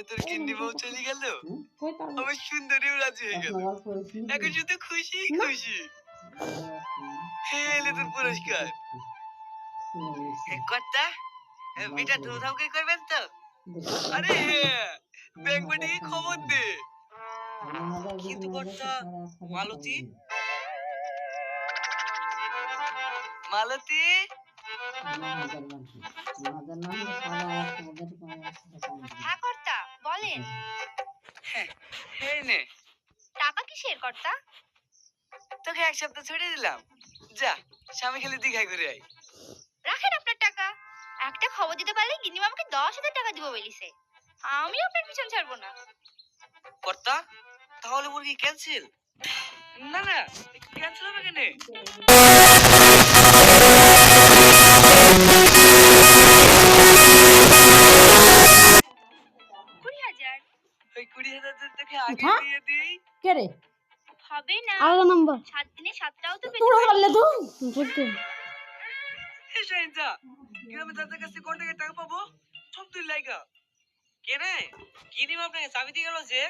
তোর গিন্নি বউ চলে গেল, আমার সুন্দরীও রাজি হয়ে গেল, এখন শুধু খুশি খুশি। এলে তোর পুরস্কার। কর্তা, বিটা ধুমধামকে করবেন তো? আরে হ্যাঁ, ব্যাংক পাঠিয়ে খবর দে। কিন্তু কর্তা, মালতী মালতী হ্যাঁ কর্তা, বলেন। এই নে টাকা কিসের কর্তা? তোকে 1 সপ্তাহ ছুটি দিলাম, যা স্বামী খেলে দীঘায় ঘুরে আয়। রাখেন আপনার টাকা। একটা খবর দিতে পারলে গিন্নিমা আমাকে 10,000 টাকা দিব বলিছে। আমি আপনার পিছন ছাড়বো না। কর্তা, তাহলে মুরগি ক্যান্সেল? না না, ক্যান্সেল হবে কেন? 20,000 ওই 20,000 তোকে আগে দিয়ে দিই। কে রে হবে না। আলাদা নাম্বার 7 দিনে 7টাও তো পেতে তোরা পারি। করলে তো বুঝতে এই শাহিনজা, গ্রামে যাদের কাছে কোন টাকা টাকা পাবো সব তুই লাইগা। কে রে, গিনি আপনাকে চাবি দিয়ে গেল যে,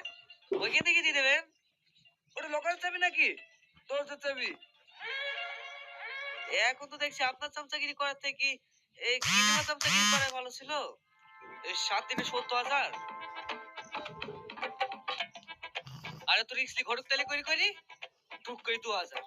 ওইখান থেকে দিয়ে দেবেন। ওটা লোকাল চাবি নাকি তোর চাবি? এখন তো দেখছি আপনার চামচাগিরি করার থেকে এই গিনিমা চামচাগিরি করা ভালো ছিল। এই 7 দিনে 70,000। আরে তোর রিক্সলি ঘটক তালে করি করি টুক করে 2,000।